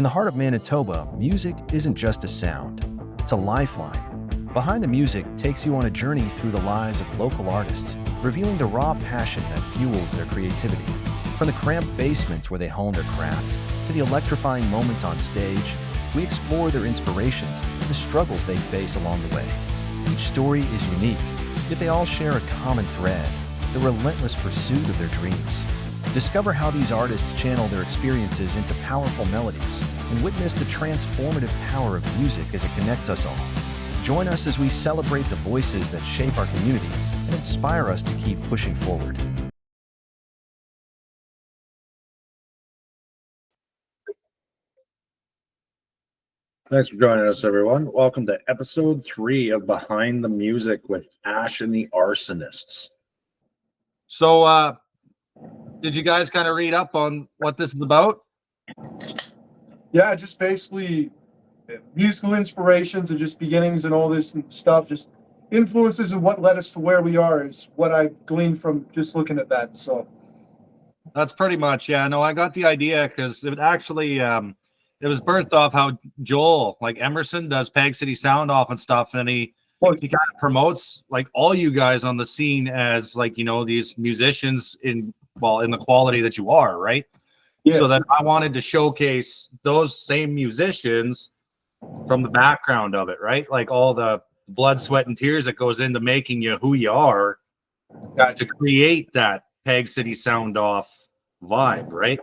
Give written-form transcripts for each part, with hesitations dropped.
In the heart of Manitoba, music isn't just a sound, it's a lifeline. Behind the Music takes you on a journey through the lives of local artists, revealing the raw passion that fuels their creativity. From the cramped basements where they hone their craft, to the electrifying moments on stage, we explore their inspirations and the struggles they face along the way. Each story is unique, yet they all share a common thread, the relentless pursuit of their dreams. Discover how these artists channel their experiences into powerful melodies and witness the transformative power of music as it connects us all. Join us as we celebrate the voices that shape our community and inspire us to keep pushing forward. Thanks for joining us, everyone. Welcome to episode 3 of Behind the Music with Ash and the Arsonists. So, did you guys kind of read up on what this is about? Yeah, just basically musical inspirations and just beginnings and all this stuff, just influences and what led us to where we are is what I gleaned from just looking at that. So That's pretty much, yeah. No, I got the idea because it actually it was birthed off how Joel, like Emerson, does Peg City Sound Off and stuff, and he kind of promotes like all you guys on the scene as like, you know, these musicians in the quality that you are, right? yeah. So that I wanted to showcase those same musicians from the background of it, right? Like all the blood, sweat, and tears that goes into making you who you are, to create that Peg City Sound Off vibe, right?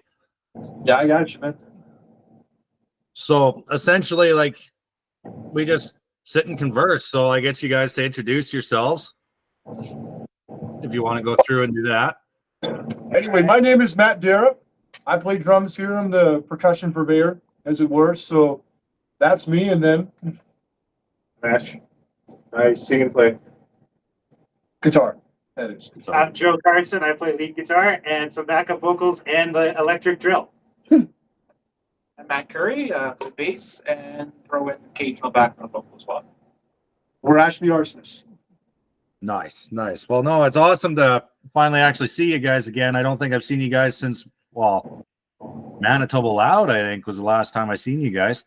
Yeah, I got you, man. So essentially, like, we just sit and converse. So I get you guys to introduce yourselves if you want to go through and do that. Anyway, my name is Matt Dara. I play drums here. I'm the percussion purveyor, as it were. So that's me. And then Ash. I sing and play. guitar. That is. I'm Joe Carson. I play lead guitar and some backup vocals and the electric drill. I'm Matt Curry, the bass, and throw in occasional background vocal as well. We're Ash The Arsonists. Nice. Well, no, it's awesome to finally actually see you guys again. I don't think I've seen you guys since, Manitoba Loud, I think, was the last time I seen you guys.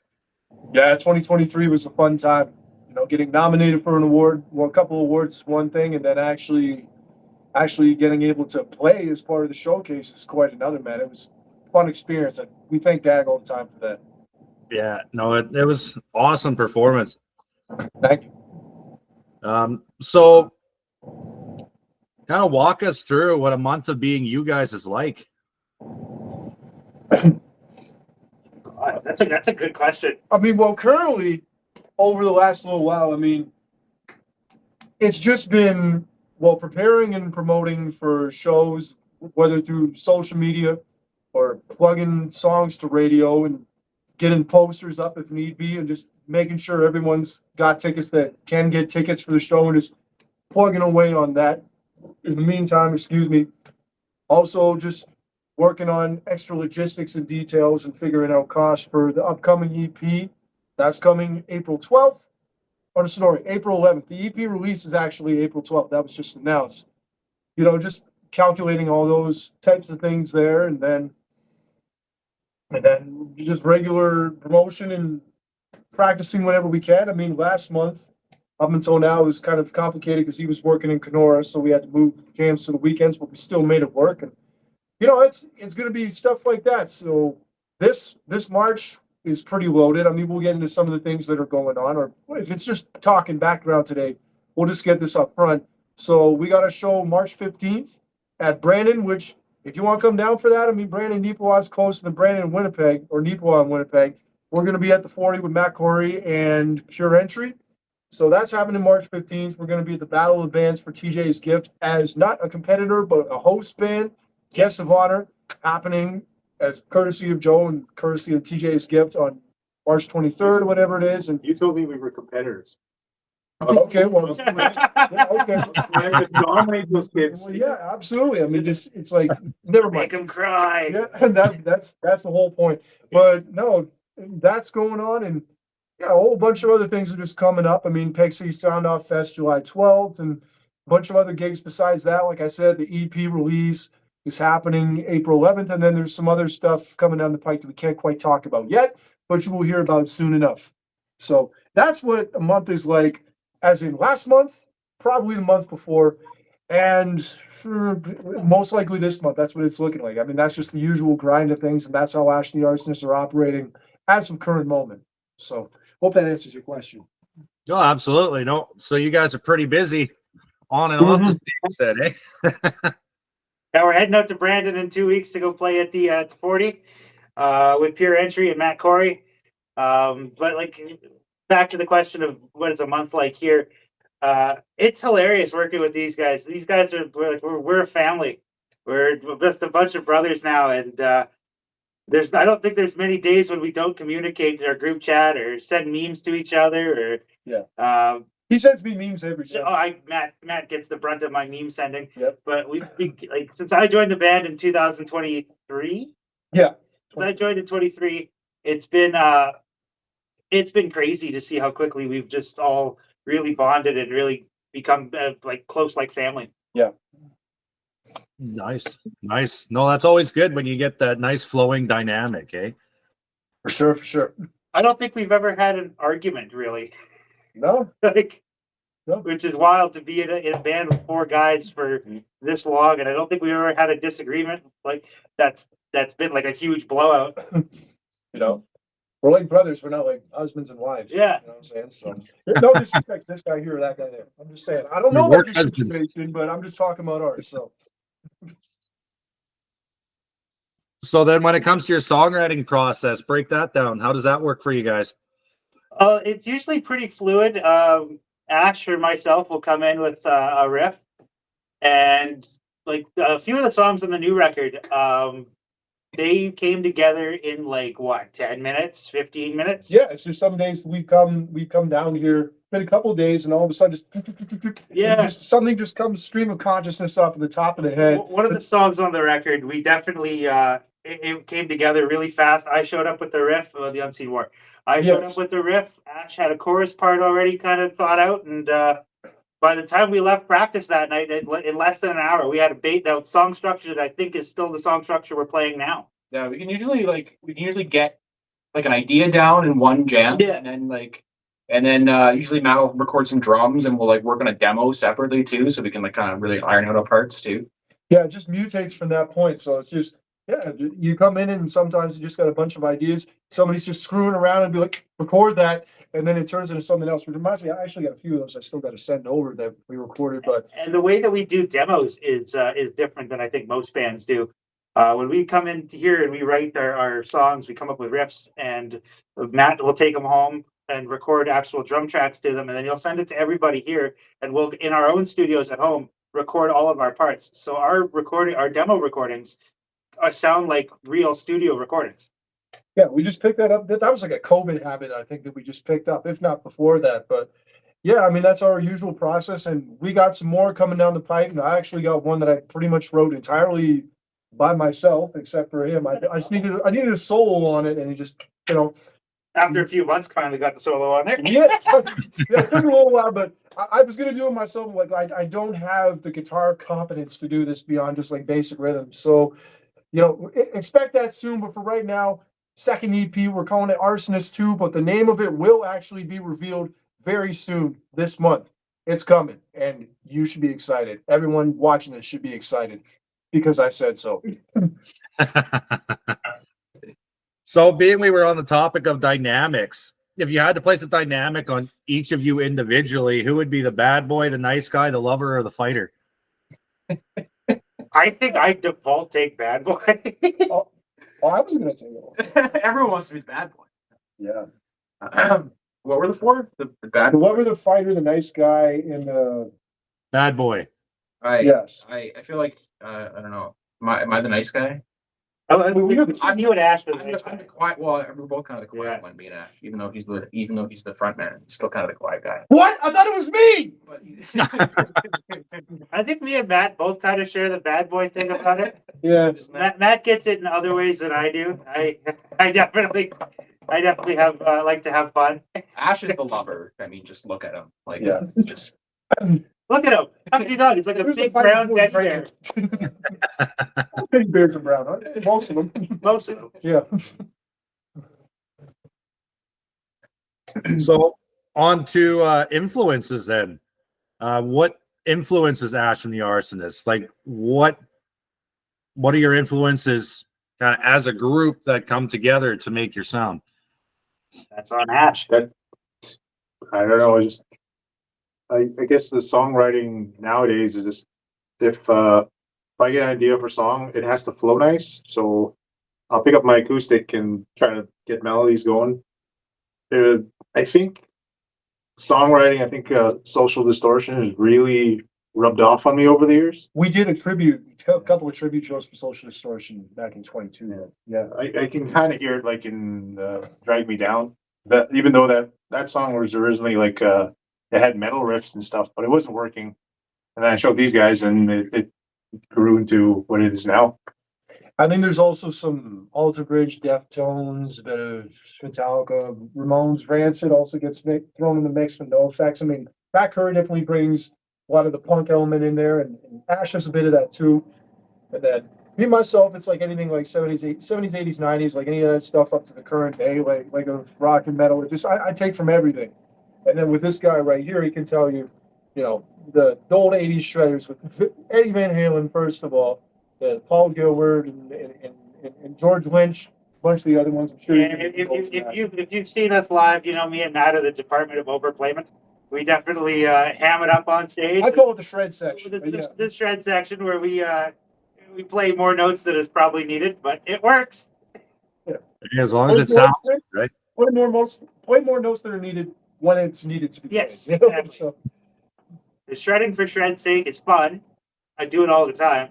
Yeah, 2023 was a fun time. You know, getting nominated for an award, well, a couple awards is one thing, and then actually getting able to play as part of the showcase is quite another, man. It was a fun experience. We thank DAG all the time for that. Yeah, no, it was awesome performance. Thank you. So kind of walk us through what a month of being you guys is like. God, that's a good question. I mean, well, currently, over the last little while, I mean, it's just been, preparing and promoting for shows, whether through social media or plugging songs to radio and getting posters up if need be, and just making sure everyone's got tickets that can get tickets for the show and just plugging away on that. In the meantime, also just working on extra logistics and details and figuring out costs for the upcoming EP. That's coming April 12th. Or sorry, April 11th. The EP release is actually April 12th. That was just announced. You know, just calculating all those types of things there, and then just regular promotion and practicing whenever we can. I mean, last month up until now it was kind of complicated because he was working in Kenora, so we had to move jams to the weekends, but we still made it work. And you know, it's going to be stuff like that. So this March is pretty loaded. I mean, we'll get into some of the things that are going on, or if it's just talking background today, we'll just get this up front. So we got a show March 15th at Brandon, which if you want to come down for that, I mean, Brandon, Neepawa's closer than Brandon and Winnipeg, or Neepawa and Winnipeg. We're going to be at the 40 with Matt Corey and Pure Entry. So that's happening March 15th. We're going to be at the Battle of Bands for TJ's Gift as not a competitor, but a host band, guest of honor, happening as courtesy of Joe and courtesy of TJ's Gift on March 23rd or whatever it is. And You told me we were competitors. okay, well, yeah, okay. Dominate those kids. Well, yeah, absolutely. I mean, it's like, never Make mind. them cry. Yeah, and that's the whole point. But no, that's going on, and yeah, a whole bunch of other things are just coming up. I mean, Peg City Sound Off Fest July 12th, and a bunch of other gigs besides that. Like I said, the EP release, is happening April 11th, and then there's some other stuff coming down the pike that we can't quite talk about yet, but you will hear about soon enough. So that's what a month is like, as in last month, probably the month before, and most likely this month. That's what it's looking like. I mean, that's just the usual grind of things, and that's how Ash the Arsonists are operating as of current moment. So hope that answers your question. No, absolutely. No. So you guys are pretty busy on and off the stage then, eh? Now we're heading out to Brandon in 2 weeks to go play at the 40 with Pure Entry and Matt Corey. But like back to the question of what is a month like here. It's hilarious working with these guys. These guys are we're a family. We're just a bunch of brothers now, and I don't think there's many days when we don't communicate in our group chat or send memes to each other. Or he sends me memes every day. Matt gets the brunt of my meme sending. Yep. But we've like since I joined the band in 2023. Yeah. Since I joined in 23, it's been crazy to see how quickly we've just all really bonded and really become like close like family. Yeah. Nice. No, that's always good when you get that nice flowing dynamic, eh? For sure. I don't think we've ever had an argument really. No. Which is wild to be in a band with 4 guys for this long, and I don't think we ever had a disagreement like that's been like a huge blowout. We're like brothers. We're not like husbands and wives. Yeah. You know what I'm saying? So no disrespect to this guy here or that guy there. I'm just saying. I don't know about your situation, but I'm just talking about ours. So then when it comes to your songwriting process, break that down. How does that work for you guys? It's usually pretty fluid. Ash or myself will come in with a riff, and like a few of the songs on the new record, they came together in like 10 minutes, 15 minutes. Yeah, it's just some days we come down here, been a couple of days, and all of a sudden something just comes stream of consciousness off of the top of the head. One of the songs on the record, we definitely it came together really fast. I showed up with the riff, the Unseen War. I showed up with the riff. Ash had a chorus part already kind of thought out, and by the time we left practice that night, in less than an hour, we had a that song structure that I think is still the song structure we're playing now. Yeah, we can usually get like an idea down in one jam, Yeah. and then usually Matt will record some drums, and we'll like work on a demo separately too, so we can like kind of really iron out our parts too. Yeah, it just mutates from that point. So it's just you come in and sometimes you just got a bunch of ideas. Somebody's just screwing around and be like, record that, and then it turns into something else. Which reminds me, I actually got a few of those I still got to send over that we recorded. But and the way that we do demos is different than I think most bands do. When we come in here and we write our songs, we come up with riffs, and Matt will take them home and record actual drum tracks to them, and then he'll send it to everybody here, and we'll in our own studios at home record all of our parts. So our demo recordings sound like real studio recordings. Yeah, we just picked that up. That was like a COVID habit, I think, that we just picked up, if not before that. But yeah, I mean, that's our usual process, and we got some more coming down the pipe. And I actually got one that I pretty much wrote entirely by myself, except for him. I needed a solo on it, and he just, after a few months, finally got the solo on there. Yeah, it took a little while, but I was gonna do it myself. Like I don't have the guitar competence to do this beyond just like basic rhythms. So, expect that soon. But for right now, second EP, we're calling it Arsonist 2, but the name of it will actually be revealed very soon this month. It's coming, and you should be excited. Everyone watching this should be excited because I said so. So being we were on the topic of dynamics, if you had to place a dynamic on each of you individually, who would be the bad boy, the nice guy, the lover, or the fighter? I think I default take bad boy. I was gonna say that. Everyone wants to be the bad boy. Yeah. What were the 4? The bad boy? What were the fighter, the nice guy, and the Bad boy. yes. I feel like I don't know. Am I the nice guy? I'm you and Ash. I'm the quiet. Well, we're both kind of the quiet one, me and Ash. Even though he's the front man, he's still kind of the quiet guy. What? I thought it was me. But I think me and Matt both kind of share the bad boy thing about it. Yeah. Matt gets it in other ways than I do. I definitely have like to have fun. Ash is the lover. I mean, just look at him. Like, Yeah. it's just. Look at him. How can you not? He's like a Who's the big brown fighting teddy food bear. Teddy bears are brown, huh? Most of them. Most of them. Yeah. So on to influences then. What influences Ash and the Arsonists? Like what are your influences kind of as a group that come together to make your sound? That's on Ash. That I don't know. I guess the songwriting nowadays is just if I get an idea for a song, it has to flow nice. So I'll pick up my acoustic and try to get melodies going. I think songwriting, Social Distortion has really rubbed off on me over the years. We did a couple of tribute shows for Social Distortion back in 22. Yeah. I can kind of hear it like in Drag Me Down. That even though that song was originally like it had metal riffs and stuff, but it wasn't working. And then I showed these guys, and it grew into what it is now. I think there's also some Alter Bridge, Deftones, a bit of Metallica, Ramones, Rancid also gets thrown in the mix for no effects. I mean, Pat Curry definitely brings a lot of the punk element in there, and Ash has a bit of that too. And then me myself, it's like anything like 70s, 80s, 90s, like any of that stuff up to the current day, like of rock and metal. It just I take from everything. And then with this guy right here, he can tell you, the old 80s shredders with Eddie Van Halen, first of all, Paul Gilbert and George Lynch, a bunch of the other ones. I'm sure Yeah, if you've seen us live, me and Matt at the Department of Overplayment, we definitely ham it up on stage. I call it the shred section. The shred section where we play more notes than is probably needed, but it works. Yeah, as long as it sounds right. Play more notes that are needed when it's needed to be played. Yes, exactly. The shredding for shred's sake is fun. I do it all the time.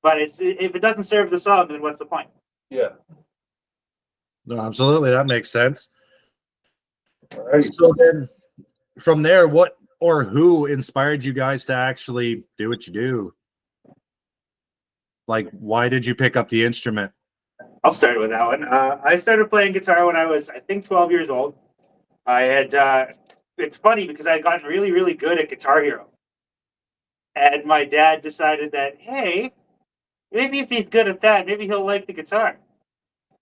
But if it doesn't serve the song, then what's the point? Yeah. No, absolutely. That makes sense. All right. So then from there, what or who inspired you guys to actually do what you do? Like, why did you pick up the instrument? I'll start with that one. I started playing guitar when I was, I think, 12 years old. I had, it's funny because I had gotten really, really good at Guitar Hero. And my dad decided that, hey, maybe if he's good at that, maybe he'll like the guitar.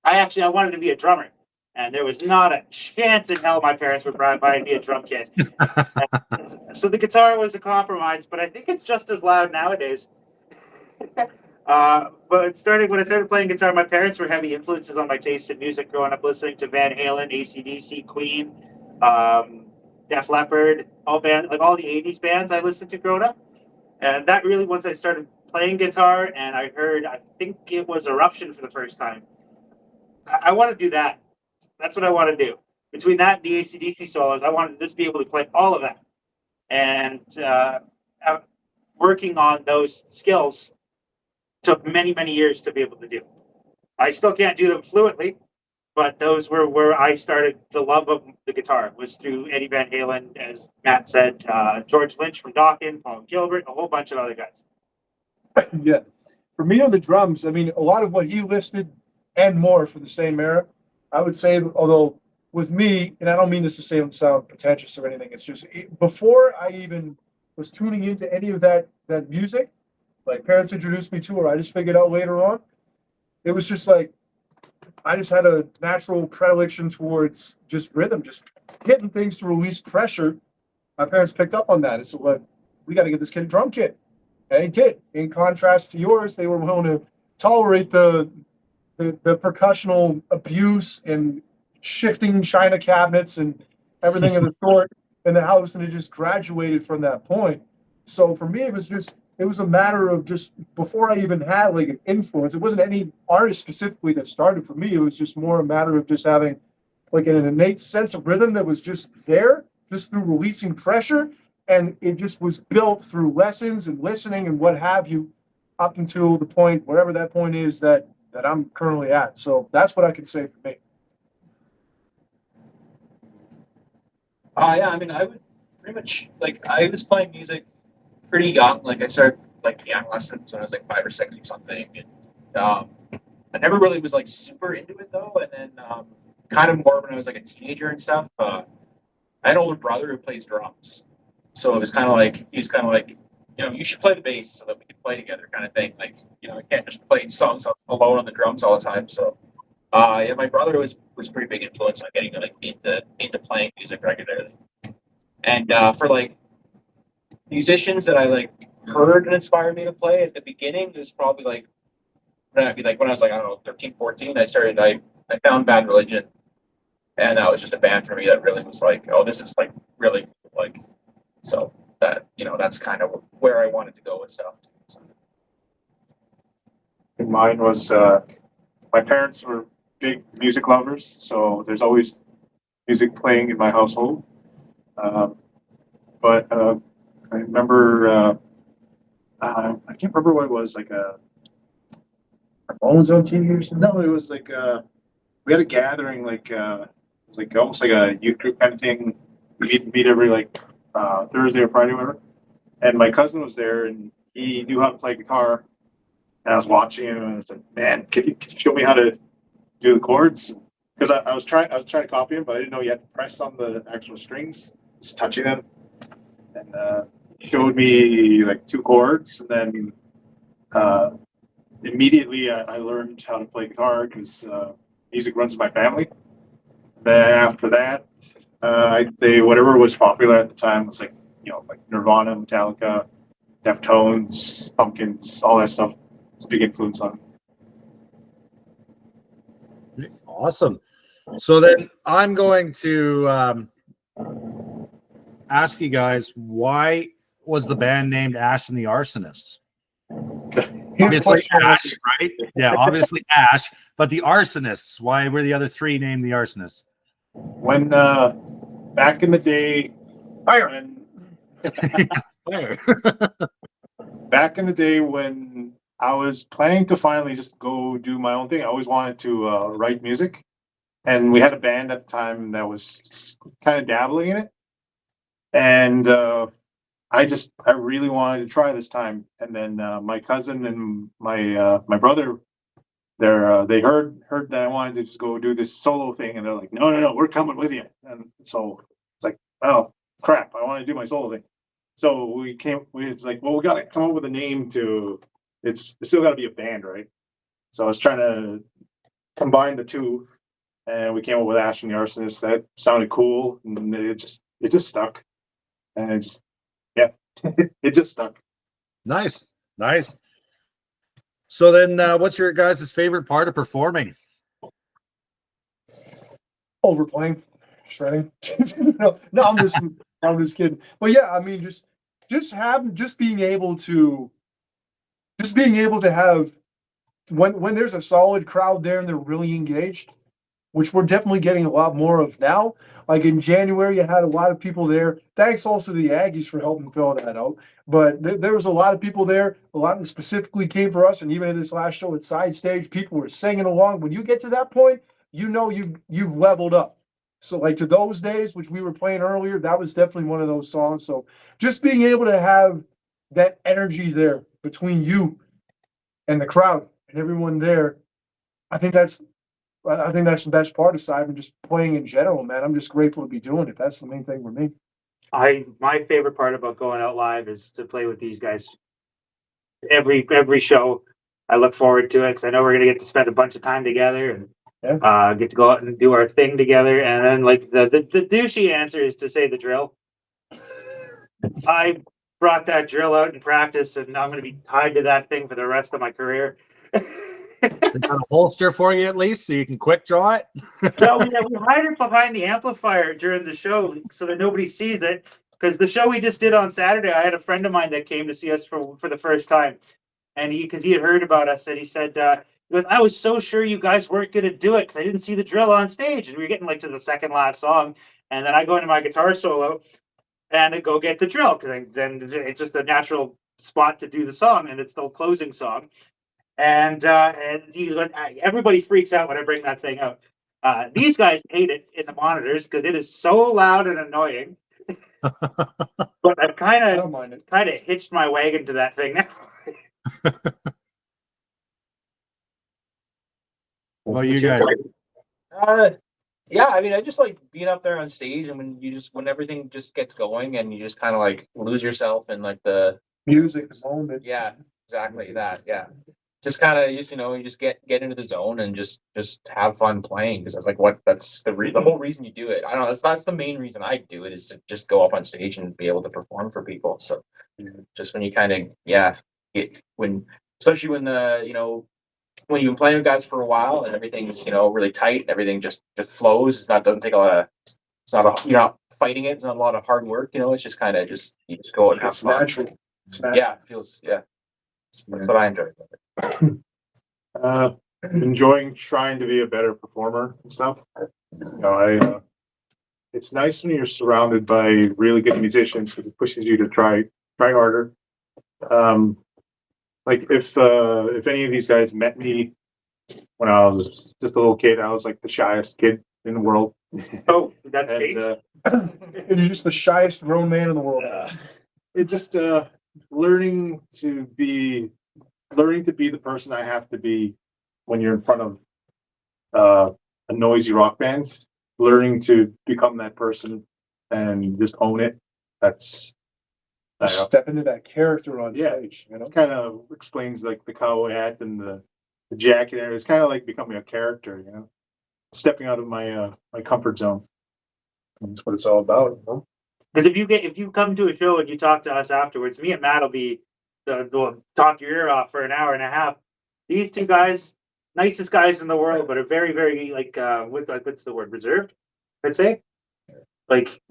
I wanted to be a drummer. And there was not a chance in hell my parents would buy me a drum kit. So the guitar was a compromise, but I think it's just as loud nowadays. But when I started playing guitar, my parents were heavy influences on my taste in music growing up, listening to Van Halen, AC/DC, Queen, Def Leppard, all the 80s bands I listened to growing up. And that really, once I started playing guitar and I heard, I think it was Eruption for the first time, I want to do that. That's what I want to do. Between that and the AC/DC solos, I wanted to just be able to play all of that. And working on those skills took many, many years to be able to do. I still can't do them fluently, but those were where I started the love of the guitar, was through Eddie Van Halen, as Matt said, George Lynch from Dawkins, Paul Gilbert, a whole bunch of other guys. Yeah. For me on the drums, I mean, a lot of what he listed and more for the same era, I would say, although with me, and I don't mean this to sound pretentious or anything, it's just before I even was tuning into any of that music, like parents introduced me to, or I just figured out later on, it was just like, I just had a natural predilection towards just rhythm, just hitting things to release pressure. My parents picked up on that. It's like, we got to get this kid a drum kit. And they did. In contrast to yours, they were willing to tolerate the percussional abuse and shifting china cabinets and everything of the sort in the house, and it just graduated from that point. So for me, it was a matter of just, before I even had like an influence, it wasn't any artist specifically that started for me. It was just more a matter of just having like an innate sense of rhythm that was just there, just through releasing pressure. And it just was built through lessons and listening and what have you, up until the point, whatever that point is that I'm currently at. So that's what I can say for me. Yeah, I mean, I would pretty much, I was playing music pretty young. Like, I started, piano lessons when I was, 5 or 6 or something. And I never really was, super into it, though. And then kind of more when I was, a teenager and stuff. I had an older brother who plays drums. So it was kind of like he was kind of like, you should play the bass so that we can play together, kind of thing. Like, I can't just play songs alone on the drums all the time. So, yeah, my brother was pretty big influence on getting like into playing music regularly. And for like musicians that I like heard and inspired me to play at the beginning, it was probably like when I was like, I don't know, 13, 14, I found Bad Religion, and that was just a band for me that really was like, oh, this is like really like, so that, that's kind of where I wanted to go with stuff. So. Mine was my parents were big music lovers, so there's always music playing in my household. But I remember, I can't remember what it was, like Bones on TV or something? no, it was like we had a gathering, like it was like almost like a youth group kind of thing. We meet every like Thursday or Friday, whatever. And my cousin was there, and he knew how to play guitar. And I was watching him, and I was like, "Man, can you show me how to do the chords?" Because I was trying to copy him, but I didn't know you had to press on the actual strings, just touching them. And he showed me like 2 chords, and then immediately I learned how to play guitar because music runs in my family. Then after that, I'd say whatever was popular at the time was like like Nirvana, Metallica, Deftones, Pumpkins, all that stuff. It's a big influence on me. Awesome. So then I'm going to ask you guys, why was the band named Ash and the Arsonists? Obviously Ash, right? Yeah, obviously Ash, but the Arsonists, why were the other 3 named the Arsonists? When back in the day, back in the day when I was planning to finally just go do my own thing, I always wanted to write music, and we had a band at the time that was kind of dabbling in it, and I really wanted to try this time. And then my cousin and my brother, they heard that I wanted to just go do this solo thing, and they're like, no, we're coming with you. And so it's like, oh crap, I want to do my solo thing. So it's like, well, we got to come up with a name it's still got to be a band, right? So I was trying to combine the 2, and we came up with Ash and the Arsonists. That sounded cool, and it just stuck, and it just it just stuck. Nice. So then what's your guys' favorite part of performing? Overplaying, shredding. no, I'm just kidding. But yeah, I mean, just being able to have when there's a solid crowd there and they're really engaged, which we're definitely getting a lot more of now. Like in January, you had a lot of people there. Thanks also to the Aggies for helping fill that out. But there was a lot of people there. A lot that specifically came for us. And even at this last show at Side Stage, people were singing along. When you get to that point, you've leveled up. So like to those days, which we were playing earlier, that was definitely one of those songs. So just being able to have that energy there between you and the crowd and everyone there, I think that's the best part aside from just playing in general, man. I'm just grateful to be doing it. That's the main thing for me. My favorite part about going out live is to play with these guys. Every show, I look forward to it because I know we're gonna get to spend a bunch of time together and get to go out and do our thing together. And then like the douchey answer is to say the drill. I brought that drill out in practice, and I'm gonna be tied to that thing for the rest of my career. They got a holster for you at least, so you can quick draw it. No, we hide it behind the amplifier during the show so that nobody sees it. Because the show we just did on Saturday, I had a friend of mine that came to see us for the first time, and because he had heard about us, and he said, he goes, "I was so sure you guys weren't going to do it because I didn't see the drill on stage." And we were getting like to the second last song, and then I go into my guitar solo, and I go get the drill because then it's just a natural spot to do the song, and it's the closing song. And everybody freaks out when I bring that thing out. These guys hate it in the monitors because it is so loud and annoying. But I've kind of hitched my wagon to that thing now. Well, you guys. Yeah, I mean, I just like being up there on stage, and when everything just gets going, and you just kind of like lose yourself in like the Music, the moment. yeah, exactly that. Yeah, just kind of just you just get into the zone and just have fun playing because that's like that's the whole reason you do it. I don't know. That's the main reason I do it is to just go up on stage and be able to perform for people. So just when you kind of when especially when when you've been playing with guys for a while and everything's really tight and everything just flows. Doesn't take a lot of. It's not you're not fighting it. It's not a lot of hard work. It's just kind of you just go and have fun. Natural. It's natural. Yeah, it feels That's what I enjoy. Enjoying trying to be a better performer and stuff. It's nice when you're surrounded by really good musicians because it pushes you to try harder. Like if any of these guys met me when I was just a little kid, I was like the shyest kid in the world. Oh, that's And, changed. And you're just the shyest grown man in the world. It just learning to be the person I have to be when you're in front of a noisy rock band. Learning to become that person and just own it. That's Step into that character on stage. kind of explains like the cowboy hat and the jacket. It's kind of like becoming a character, stepping out of my my comfort zone. That's what it's all about. Because if you come to a show and you talk to us afterwards, me and Matt will be will talk your ear off for an hour and a half. These two guys, nicest guys in the world, but are very, very what's the word? Reserved, I'd say. Like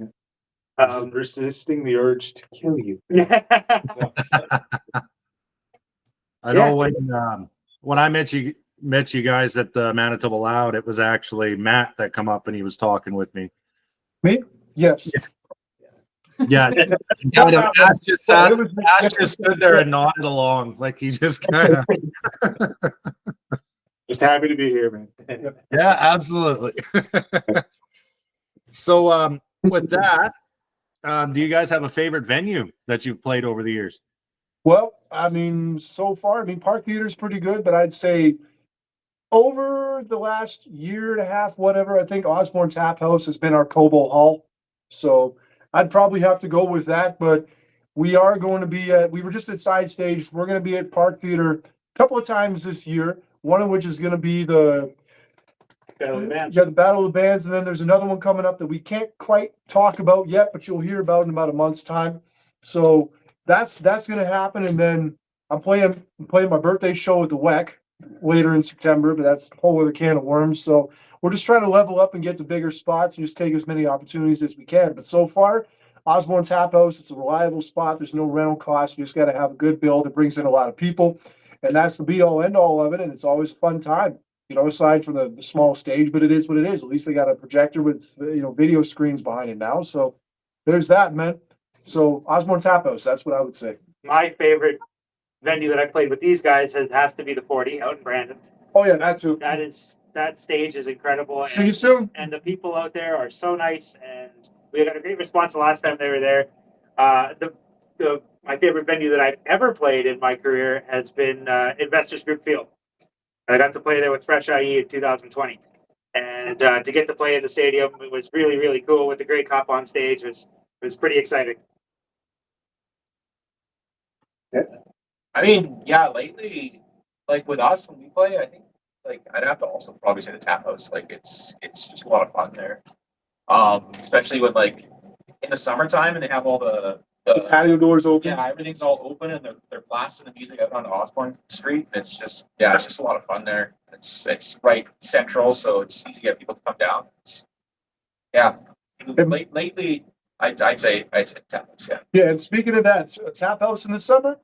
Resisting the urge to kill you. I know when I met you guys at the Manitoba Loud, it was actually Matt that come up and he was talking with me. Me? Yes. Yeah, kind of. Ash just stood there and nodded along, like he just kind of. Just happy to be here, man. Yeah, absolutely. So, with that, do you guys have a favorite venue that you've played over the years? Well, so far, Park Theater is pretty good, but I'd say over the last year and a half, whatever, I think Osborne Tap House has been our Cobo Hall. So I'd probably have to go with that, but we are going to be we were just at Side Stage. We're going to be at Park Theater a couple of times this year, one of which is going to be the Battle of the Bands. Yeah, the Battle of the Bands, and then there's another one coming up that we can't quite talk about yet, but you'll hear about in about a month's time. So that's going to happen, and then I'm playing my birthday show at the WEC later in September, but that's a whole other can of worms. So we're just trying to level up and get to bigger spots and just take as many opportunities as we can. But so far, Osborne Tap House, it's a reliable spot. There's no rental cost. You just got to have a good bill that brings in a lot of people, and that's the be all end all of it. And it's always a fun time. Aside from the small stage, but it is what it is. At least they got a projector with, video screens behind it now. So there's that, man. So Osborne Tap House, that's what I would say. My favorite venue that I played with these guys has to be the 40 out in Brandon. Oh yeah, that too. That stage is incredible. See you soon. And the people out there are so nice, and we got a great response the last time they were there. My favorite venue that I've ever played in my career has been Investors Group Field. I got to play there with Fresh IE in 2020, and to get to play in the stadium, it was really, really cool with the Grey Cup on stage. It was pretty exciting. Yeah. I mean, lately, like with us when we play, I think like I'd have to also probably say the Tap House. Like it's just a lot of fun there, especially with like in the summertime and they have all the patio doors open. Yeah, everything's all open and they're blasting the music out on Osborne Street. It's just a lot of fun there. It's right central, so it's easy to get people to come down. Lately, I'd say Tap House. Yeah. Yeah, and speaking of that, Tap House in the summer,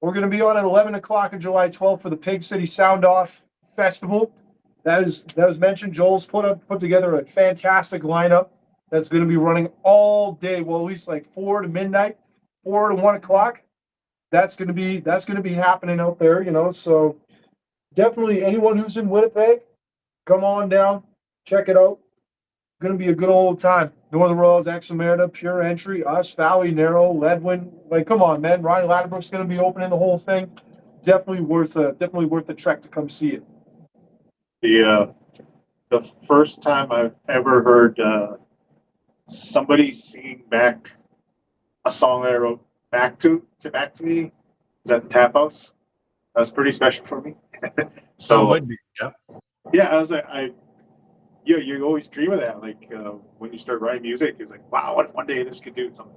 we're going to be on at 11 o'clock on July 12th for the Pig City Sound Off Festival. That was mentioned. Joel's put together a fantastic lineup that's going to be running all day. Well, at least like 4 to midnight, 4 to 1 o'clock. That's going to be happening out there, So definitely anyone who's in Winnipeg, come on down, check it out. Going to be a good old time. Northern Royals, Exomerita, Pure Entry, us, Valley, Narrow, Ledwin. Like, come on, man. Ronnie Ladbrook's going to be opening the whole thing. Definitely worth the trek to come see it. the first time I've ever heard somebody singing back a song that I wrote back to me was at the Tap House. That was pretty special for me. So it would be. Yeah. Yeah, I was like, yeah, you always dream of that. Like when you start writing music, it's like, wow, what if one day this could do something?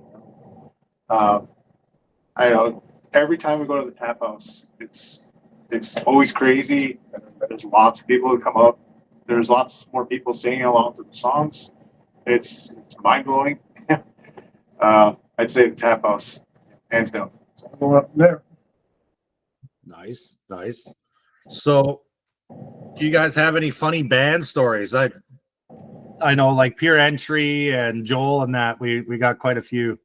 I know every time we go to the Tap House, it's always crazy. There's lots of people who come up. There's lots more people singing along to the songs. It's mind blowing. I'd say the Tap House, hands down. So I'm going up there. Nice, nice. So, do you guys have any funny band stories? I know, like Pure Entry and Joel, and that we got quite a few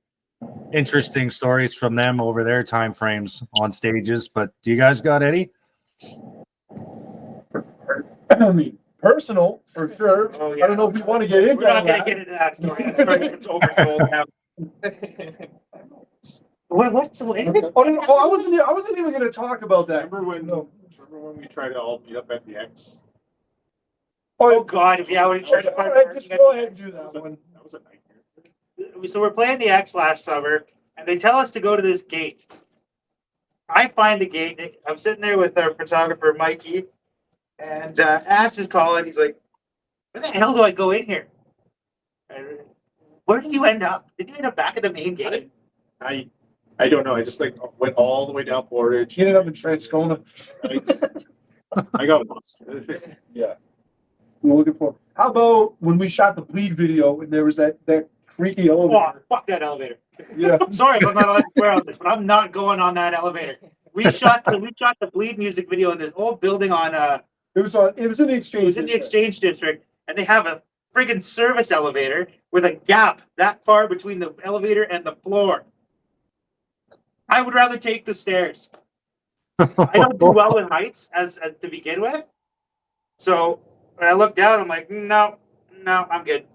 interesting stories from them over their time frames on stages. But do you guys got any? I mean, personal for sure. Oh, yeah. I don't know if you want to get into We're not going that. to get into that story. It's overtold now. What's Oh, no, I wasn't even going to talk about that. Remember when we tried to all meet up at the X? Oh God! Yeah, we tried to All find. right, just go ahead and do that one. That was a nightmare. So we're playing the X last summer, and they tell us to go to this gate. I find the gate. I'm sitting there with our photographer Mikey, and Ash is calling. He's like, "Where the hell do I go in here? Where did you end up? Did you end up back at the main gate?" I don't know. I just like went all the way down Portage. Get it up in Transcona. I got lost. Yeah. We're looking for. How about when we shot the Bleed video and there was that freaky Oh, elevator? fuck that elevator. Yeah. I'm sorry if I'm not allowed to swear on this, but I'm not going on that elevator. We shot the Bleed music video in this old building on It was in the exchange. it was in the exchange district, and they have a friggin' service elevator with a gap that far between the elevator and the floor. I would rather take the stairs. I don't do well in heights as to begin with. So when I look down, I'm like, no, I'm good.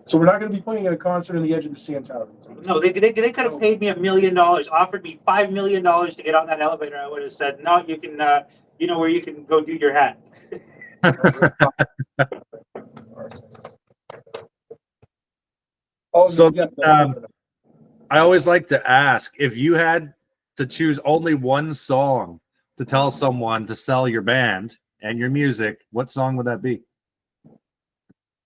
So we're not going to be playing at a concert on the edge of the CN Tower. No, they could have paid me $1 million, offered me $5 million to get on that elevator. I would have said, no, you can, you know where you can go do your hat. Oh, So, yeah. I always like to ask, if you had to choose only one song to tell someone to sell your band and your music, what song would that be?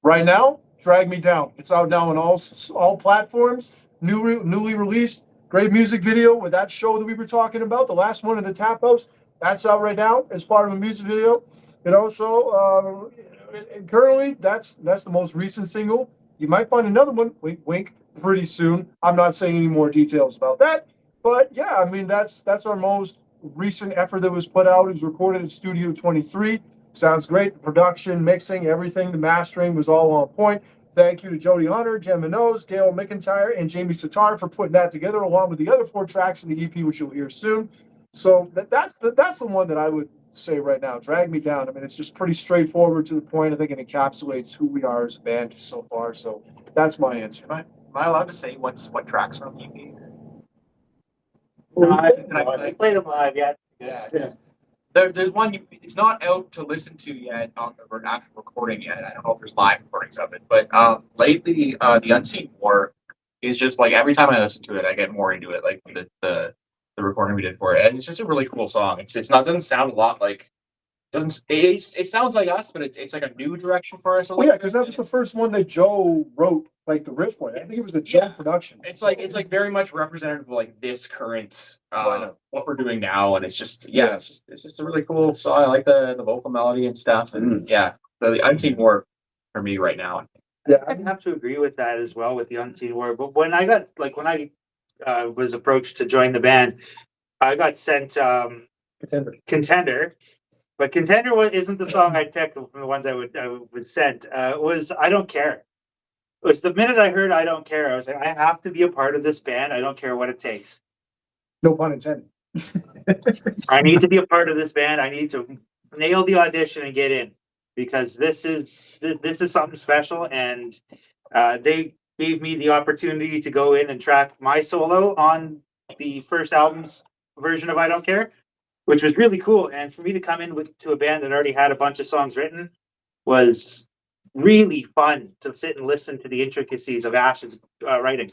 Right now, Drag Me Down. It's out now on all platforms. Newly released. Great music video with that show that we were talking about, the last one in the Tap House. That's out right now as part of a music video. And also, currently, that's the most recent single. You might find another one, wink, wink, pretty soon. I'm not saying any more details about that. But yeah, I mean, that's our most recent effort that was put out. It was recorded at Studio 23. Sounds great. The production, mixing, everything, the mastering was all on point. Thank you to Jody Hunter, Jen Minoz, Dale McIntyre, and Jamie Sitar for putting that together, along with the other 4 tracks in the EP, which you'll hear soon. So that's the one that I would say right now. Drag Me Down. I mean, it's just pretty straightforward to the point. I think it encapsulates who we are as a band so far. So that's my answer. Am I allowed to say what tracks are on the EP? No, I played them live yet. Yeah. There's one. It's not out to listen to yet on the actual recording yet. I don't know if there's live recordings of it, but lately, the Unseen War is just like every time I listen to it, I get more into it. Like the recording we did for it, and it's just a really cool song. It's not doesn't sound a lot like it sounds like us, but it's like a new direction for us. Well, yeah, because that was the first one that Joe wrote, like the riff one. I think it was a Joe production. It's like very much representative of like this current what we're doing now, and it's just it's just a really cool song. I like the vocal melody and stuff, and the Unseen War for me right now. Yeah, I have to agree with that as well with the Unseen War. But when I was approached to join the band, I got sent Contender. But Contender isn't the song I picked from the ones I would send. It was I Don't Care. It was the minute I heard I Don't Care, I was like, I have to be a part of this band. I don't care what it takes. No pun intended. I need to be a part of this band. I need to nail the audition and get in, because this is something special. And they gave me the opportunity to go in and track my solo on the first album's version of I Don't Care, which was really cool. And for me to come in to a band that already had a bunch of songs written was really fun to sit and listen to the intricacies of Ash's writing.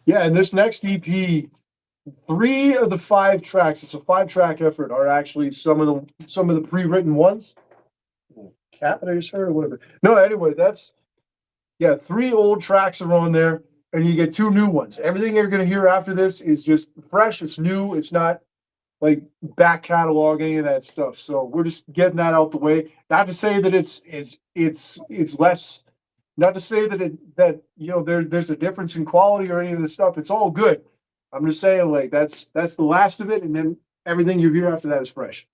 Yeah, and this next EP, 3 of the 5 tracks, it's a 5-track effort, are actually some of the pre-written ones. Capitated or whatever. No, anyway, that's 3 old tracks are on there, and you get 2 new ones. Everything you're gonna hear after this is just fresh, it's new, it's not like back catalog, any of that stuff. So we're just getting that out the way. Not to say that it's less, not to say that there's a difference in quality or any of this stuff. It's all good. I'm just saying, like, that's the last of it, and then everything you hear after that is fresh.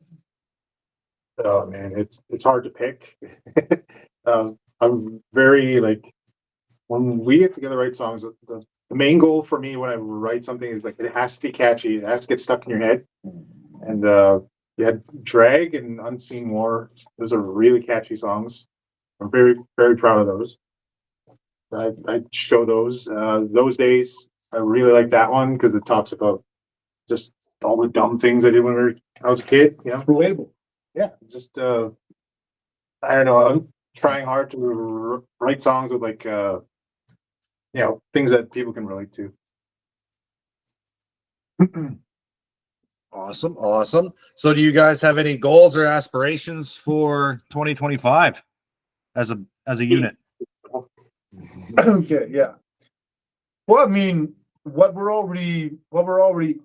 Oh man, it's hard to pick. I'm very like when we get together to write songs. The main goal for me when I write something is like it has to be catchy. It has to get stuck in your head. And you had Drag and Unseen War. Those are really catchy songs. I'm very very proud of those. I show those days. I really like that one because it talks about just all the dumb things I did when I was a kid. You know, Relatable. yeah, just I don't know. I'm trying hard to write songs with like things that people can relate to. Awesome. So do you guys have any goals or aspirations for 2025 as a unit? Okay, yeah. Well, I mean, what we're already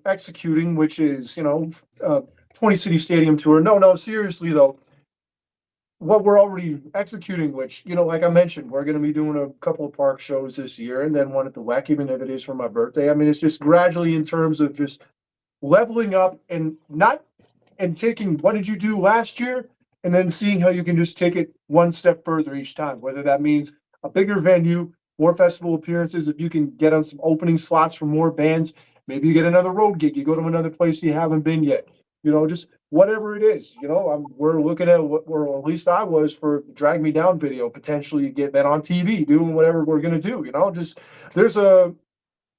executing, which is 20 city stadium tour. No, seriously though, what we're already executing, which like I mentioned, we're going to be doing a couple of park shows this year, and then one at the WEC, even if it is for my birthday. I mean, it's just gradually in terms of just leveling up and taking what did you do last year, and then seeing how you can just take it one step further each time. Whether that means a bigger venue, more festival appearances, if you can get on some opening slots for more bands, maybe you get another road gig, you go to another place you haven't been yet. Just whatever it is. We're looking at or at least I was for Drag Me Down video, potentially get that on TV, doing whatever we're gonna do. Just there's a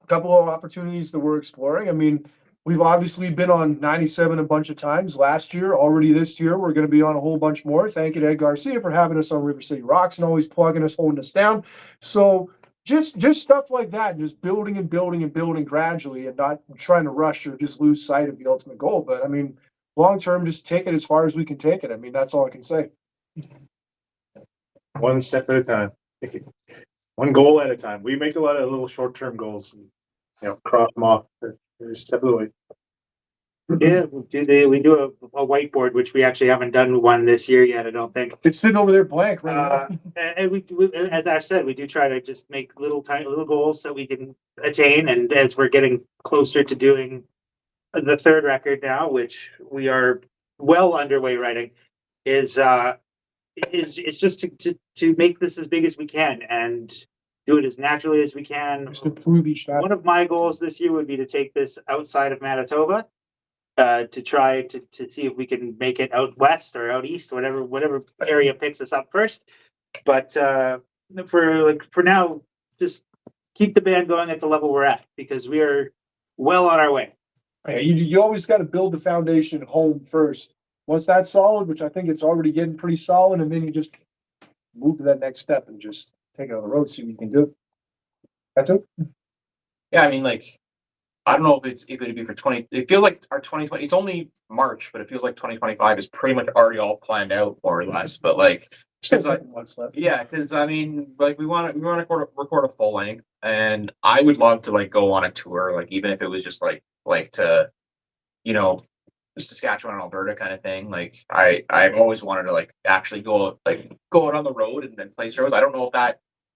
couple of opportunities that we're exploring. I mean, we've obviously been on 97 a bunch of times last year. Already this year, we're going to be on a whole bunch more. Thank you to Ed Garcia for having us on River City Rocks and always plugging us, holding us down. So just stuff like that, and just building and building and building gradually, and not trying to rush or just lose sight of the ultimate goal. But I mean, long term, just take it as far as we can take it. I mean, that's all I can say. One step at a time. One goal at a time. We make a lot of little short-term goals and cross them off every step of the way. Yeah, we do a whiteboard, which we actually haven't done one this year yet. I don't think. It's sitting over there blank right now. And we, as Ash said, we do try to just make tiny little goals that we can attain. And as we're getting closer to doing the 3rd record now, which we are well underway writing, is just to make this as big as we can and do it as naturally as we can. Just improve each time. One of my goals this year would be to take this outside of Manitoba. To try to see if we can make it out west or out east, whatever area picks us up first. But for now, just keep the band going at the level we're at, because we are well on our way. Yeah, you always got to build the foundation home first. Once that's solid, which I think it's already getting pretty solid, and then you just move to that next step and just take it on the road, see what you can do. That's it. Yeah, I mean, like, I don't know if it'd be for 20. It feels like our 2020. It's only March, but it feels like 2025 is pretty much already all planned out, more or less. But like, What's left? yeah, because I mean, like, we want to record a full length, and I would love to like go on a tour, like even if it was just like to, Saskatchewan and Alberta kind of thing. Like I've always wanted to like actually go out on the road and then play shows. I don't know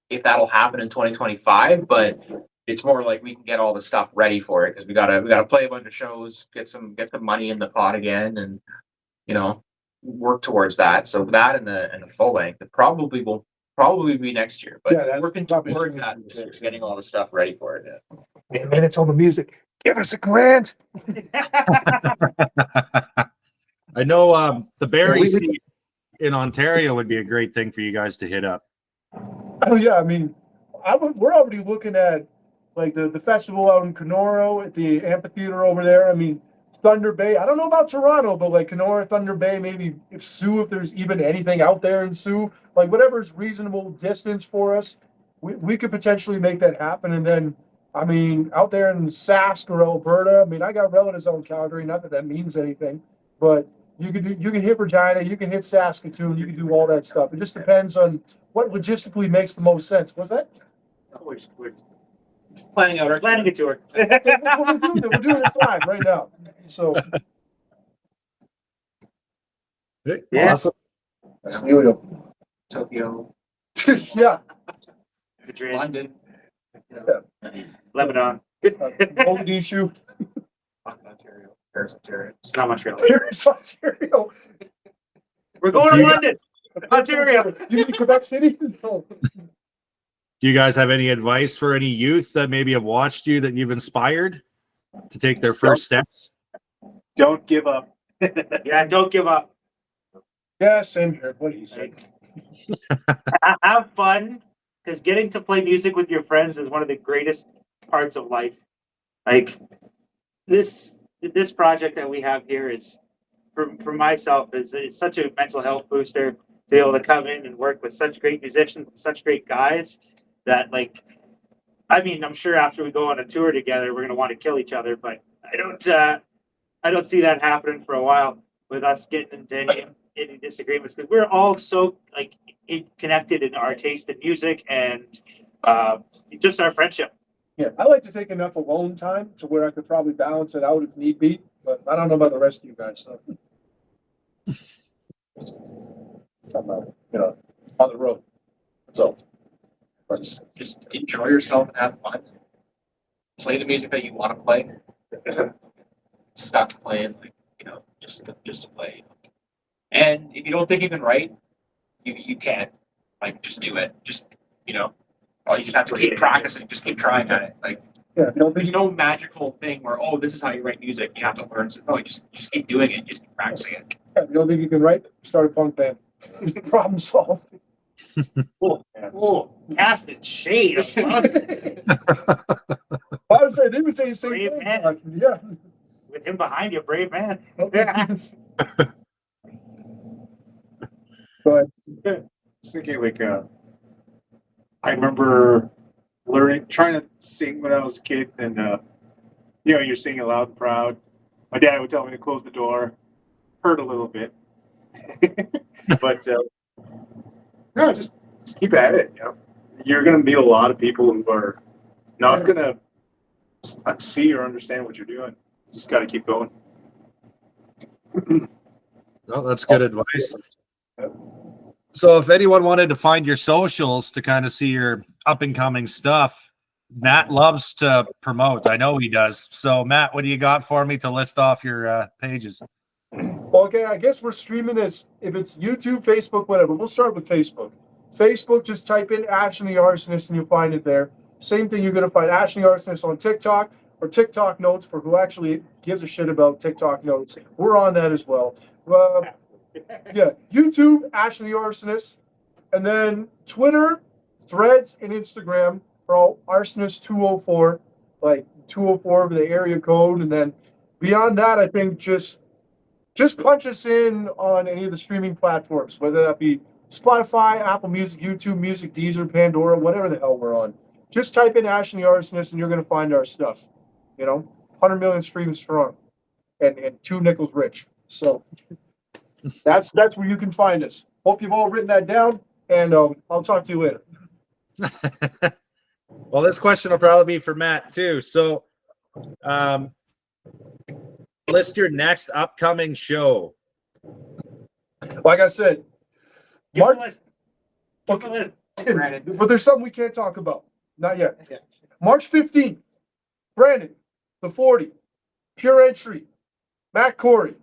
if that'll happen in 2025, but it's more like we can get all the stuff ready for it, because we gotta play a bunch of shows, get some money in the pot again, and work towards that. So that and the full length, it will probably be next year, but Yeah, working towards that, just getting all the stuff ready for it. Yeah. Minutes on the music. Give us a grant. I know the Barrie seat in Ontario would be a great thing for you guys to hit up. Oh yeah, I mean, we're already looking at like the festival out in Kenora at the amphitheater over there. I mean, Thunder Bay. I don't know about Toronto, but like Kenora, Thunder Bay, maybe if there's even anything out there in Sioux, like whatever's reasonable distance for us, we could potentially make that happen. And then, I mean, out there in Sask or Alberta, I mean, I got relatives out in Calgary, not that that means anything, but you can hit Regina, you can hit Saskatoon, you can do all that stuff. It just depends on what logistically makes the most sense. What's that? We're just planning out our Planning a tour. We're doing this live right now. So Yeah. Awesome. Tokyo, yeah, Madrid, London, Lebanon. Mogadishu, Ontario, Paris, Ontario. It's not Montreal. Paris, Ontario. We're going to London, Ontario. You mean Quebec City? No. Do you guys have any advice for any youth that maybe have watched you that you've inspired to take their first steps? Don't give up. Yeah, don't give up. Yeah, same here. What do you say? Have fun, because getting to play music with your friends is one of the greatest parts of life. Like this project that we have here is, for myself, is such a mental health booster to be able to come in and work with such great musicians, such great guys that, like, I mean, I'm sure after we go on a tour together, we're gonna want to kill each other, but I don't see that happening for a while with us getting into any disagreements, because we're all so like connected in our taste in music and just our friendship. Yeah, I like to take enough alone time to where I could probably balance it out if need be, but I don't know about the rest of you guys. So. I'm, on the road. So, Just enjoy yourself and have fun. Play the music that you want to play. Stop playing, like, just to play. And if you don't think you can write, you can't. Like, just do it. Just you just have to keep practicing. Just keep trying at it. Like, yeah, there's no magical thing where, oh, this is how you write music. You have to learn. No, just keep doing it. Just keep practicing it. you don't think you can write? Start a punk band. Problem solved. Oh, casting shade. I love it. I would say they would say the same Brave thing. man. Yeah. With him behind you, brave man. But Just thinking like I remember trying to sing when I was a kid, and you're singing loud and proud. My dad would tell me to close the door. Hurt a little bit, but no, just keep at it. You're gonna meet a lot of people who are not gonna see or understand what you're doing. Just got to keep going. No, that's good advice. So if anyone wanted to find your socials to kind of see your up and coming stuff, Matt loves to promote. I know he does. So Matt, what do you got for me to list off your pages? well, okay, I guess we're streaming this. If it's YouTube, Facebook, whatever, we'll start with Facebook. Facebook, just type in Ash and the Arsonists and you'll find it there. Same thing, you're going to find Ash and the Arsonists on TikTok or TikTok Notes for who actually gives a shit about TikTok Notes. We're on that as well. Yeah, YouTube, Ash and the Arsonists, and then Twitter, Threads, and Instagram are all Arsonist204, like 204 for the area code, and then beyond that, I think just punch us in on any of the streaming platforms, whether that be Spotify, Apple Music, YouTube Music, Deezer, Pandora, whatever the hell we're on. Just type in Ash and the Arsonists, and you're going to find our stuff. 100 million streams strong, and 2 nickels rich. So. That's where you can find us. Hope you've all written that down, and I'll talk to you later. Well, this question will probably be for Matt too. So, list your next upcoming show. Like I said, Give March. a list. Give a list. But there's something we can't talk about. Not yet. March 15th, Brandon, the 40, Pure Entry, Matt Corey.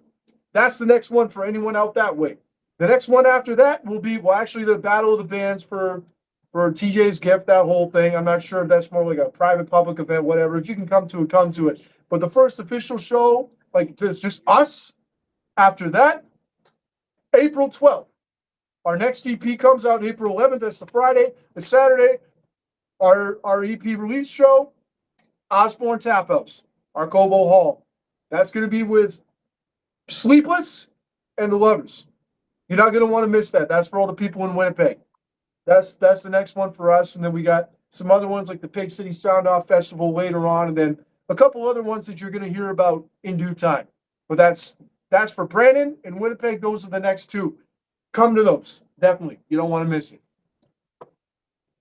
That's the next one for anyone out that way. The next one after that will be, actually the Battle of the Bands for TJ's gift, that whole thing. I'm not sure if that's more like a private public event, whatever. If you can come to it, come to it. But the first official show, like this, just us. After that, April 12th. Our next EP comes out April 11th. That's the Friday. The Saturday, our EP release show, Osborne Tap House, our Cobo Hall. That's going to be with Sleepless and the Lovers. You're not going to want to miss that. That's for all the people in Winnipeg. That's the next one for us. And then we got some other ones like the Pig City Sound Off Festival later on, and then a couple other ones that you're going to hear about in due time. But that's for Brandon and Winnipeg. Those are the next two. Come to those. Definitely. You don't want to miss it.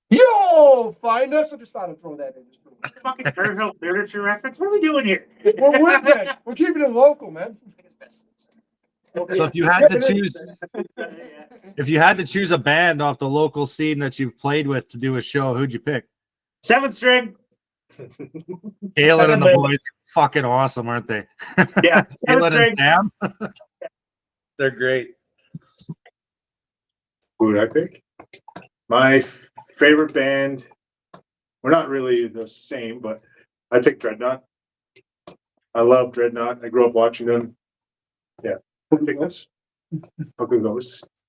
Yo, find us. I just thought I'd throw that in. Just Fucking Fairfield literature reference. What are we doing here? We're Winnipeg. We're keeping it local, man. So if you had to choose, if you had to choose a band off the local scene that you've played with to do a show, who'd you pick? 7th String. Galen and the boys, are fucking awesome, aren't they? Yeah, 7th Galen String. and Sam. They're great. Who would I pick? My favorite band. We're not really the same, but I picked Dreadnought. I love Dreadnought. I grew up watching them. Yeah. Ghosts.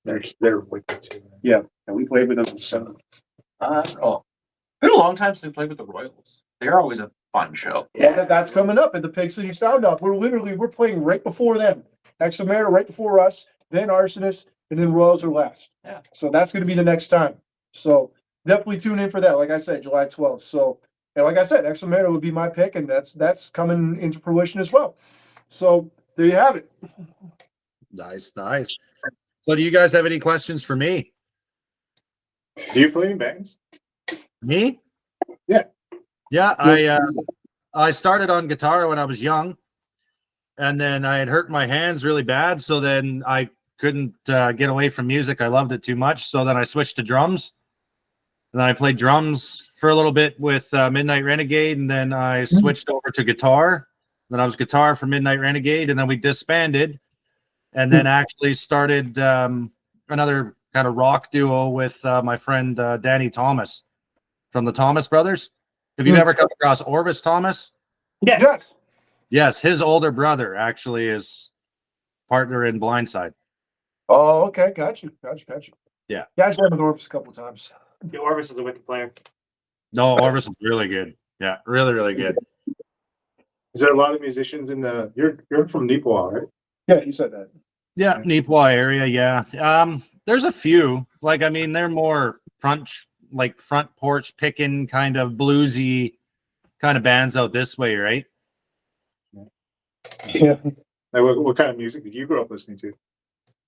They're wicked too. Yeah, and we played with them. So Oh, been a long time since I played with the Royals. They're always a fun show. yeah, that's coming up at the Pig City Sound Off. We're playing right before them. Exomera right before us, then Arsonists, and then Royals are last. Yeah. So that's going to be the next time. So definitely tune in for that. Like I said, July 12th. So, and like I said, Exomera would be my pick, and that's coming into fruition as well. So there you have it. Nice. So do you guys have any questions for me? Do you play in bands? Me? Yeah. Yeah, I started on guitar when I was young, and then I had hurt my hands really bad, so then I couldn't get away from music. I loved it too much, so then I switched to drums. And then I played drums for a little bit with Midnight Renegade, and then I switched over to guitar. Then I was guitar for Midnight Renegade, and then we disbanded, and then actually started another kind of rock duo with my friend Danny Thomas from the Thomas Brothers. Have you ever come across Orvis Thomas? Yes. Yes, his older brother actually is partner in Blindside. Oh, okay. Got you. Yeah. Yeah, I played with Orvis a couple times. Yeah, Orvis is a wicked player. No, Orvis is really good. Yeah, really, really good. Is there a lot of musicians in the? You're from Neepawa, right? Yeah, you said that. Yeah, Neepawa area. Yeah. There's a few. Like, I mean, they're more front porch picking kind of bluesy kind of bands out this way, right? Yeah. Like, what kind of music did you grow up listening to?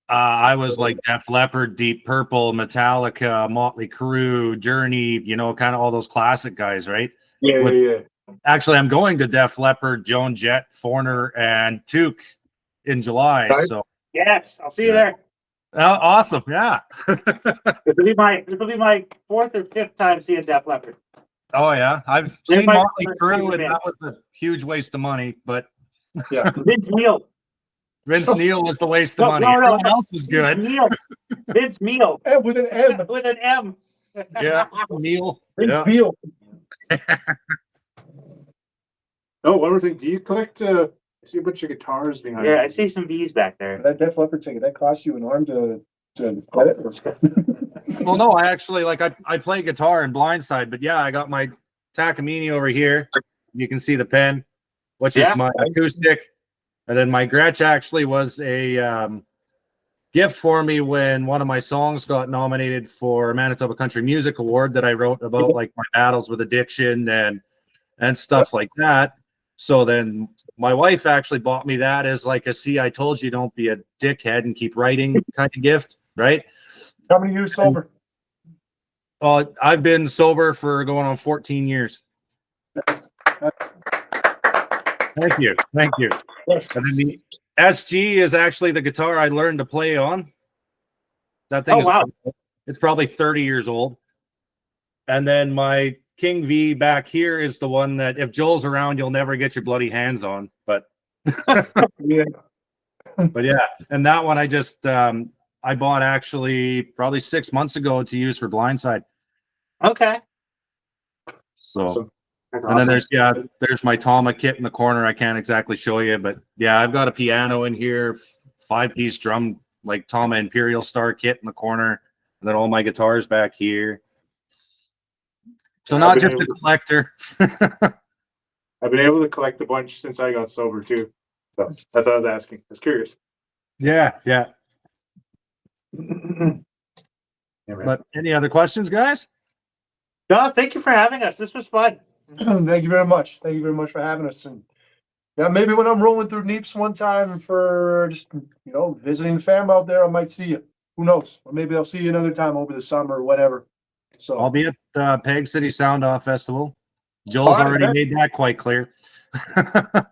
I was like Def Leppard, Deep Purple, Metallica, Motley Crue, Journey, you know, kind of all those classic guys, right? Yeah. Actually, I'm going to Def Leppard, Joan Jett, Foreigner, and Took in July. Nice. So Yes, I'll see you there. awesome. Yeah. This will be my 4th or 5th time seeing Def Leppard. Oh, yeah. I've seen Motley Crue, and that was a huge waste of money, but Yeah. Vince Neil. Vince Neil was the waste of money. No. Everyone else was good. Vince Neil. And with an M. With an M. Yeah, Neil. Vince Yeah. Neil. Oh, one more thing. Do you collect? I see a bunch of guitars behind. Yeah, you. I see some V's back there. That Def Leppard ticket, that cost you an arm to get it? Well, no, I actually I play guitar in Blindside, but yeah, I got my Takamine over here. You can see the pen, which is my acoustic. And then my Gretsch actually was a gift for me when one of my songs got nominated for Manitoba Country Music Award that I wrote about like my battles with addiction and stuff like that. So then my wife actually bought me that as like a see, I told you don't be a dickhead and keep writing kind of gift, right? How many years sober? I've been sober for going on 14 years. Thank you. Yes. And then the SG is actually the guitar I learned to play on. That thing it's probably 30 years old. And then my King V back here is the one that if Joel's around, you'll never get your bloody hands on. But Yeah. but yeah, and that one I just I bought actually probably 6 months ago to use for Blindside. Okay. So and then there's my Tama kit in the corner. I can't exactly show you, but yeah, I've got a piano in here, 5-piece drum, like Tama Imperial Star kit in the corner, and then all my guitars back here. So not just a collector. I've been able to collect a bunch since I got sober too. So that's what I was asking. I was curious. Yeah. Yeah, man. But any other questions, guys? No, thank you for having us. This was fun. Thank you very much. Thank you very much for having us. And yeah, maybe when I'm rolling through Neeps one time for just, visiting the fam out there, I might see you. Who knows? Or maybe I'll see you another time over the summer or whatever. So I'll be at Peg City Sound Off Festival. Joel's All right, already man. made that quite clear.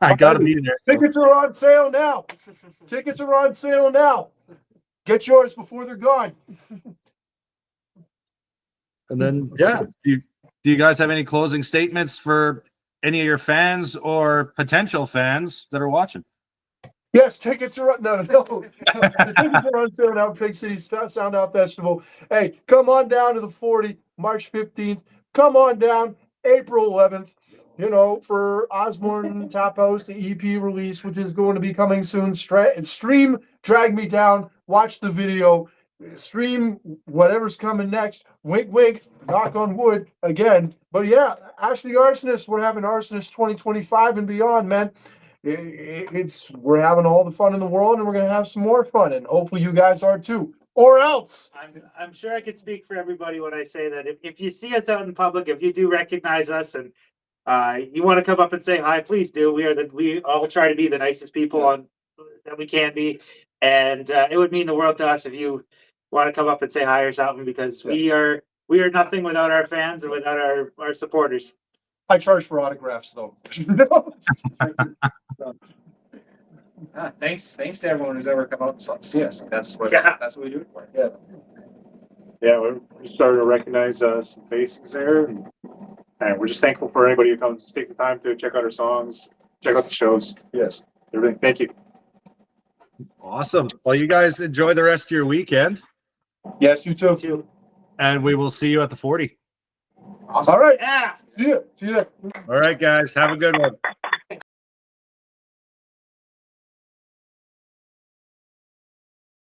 I got to be there. So. Tickets are on sale now. Tickets are on sale now. Get yours before they're gone. And then, yeah, do you guys have any closing statements for any of your fans or potential fans that are watching? Yes, tickets are on. No. The tickets are on sale now. Pig City Sound Out Festival. Hey, come on down to the 40, March 15th. Come on down, April 11th. For Osborne Top House, the EP release, which is going to be coming soon. Stream Drag Me Down. Watch the video. Stream whatever's coming next. Wink, wink. Knock on wood again. But yeah, Ash The Arsonists. We're having Arsonists 2025 and beyond, man. We're having all the fun in the world, and we're gonna have some more fun, and hopefully you guys are too. Or else. I'm sure I could speak for everybody when I say that if you see us out in public, if you do recognize us and you want to come up and say hi, please do. We all try to be the nicest people that we can be, and it would mean the world to us if you want to come up and say hi or something, because we are nothing without our fans and without our supporters. I charge for autographs though. Thanks to everyone who's ever come out and see us. That's what we do it for. Yeah, we're starting to recognize some faces there, and we're just thankful for anybody who comes to take the time to check out our songs, check out the shows. Yes, everything. Thank you. Awesome. Well, you guys enjoy the rest of your weekend, Yes, you too. and we will see you at the 40. Awesome. All right. Yeah. See you there. All right, guys. Have a good one.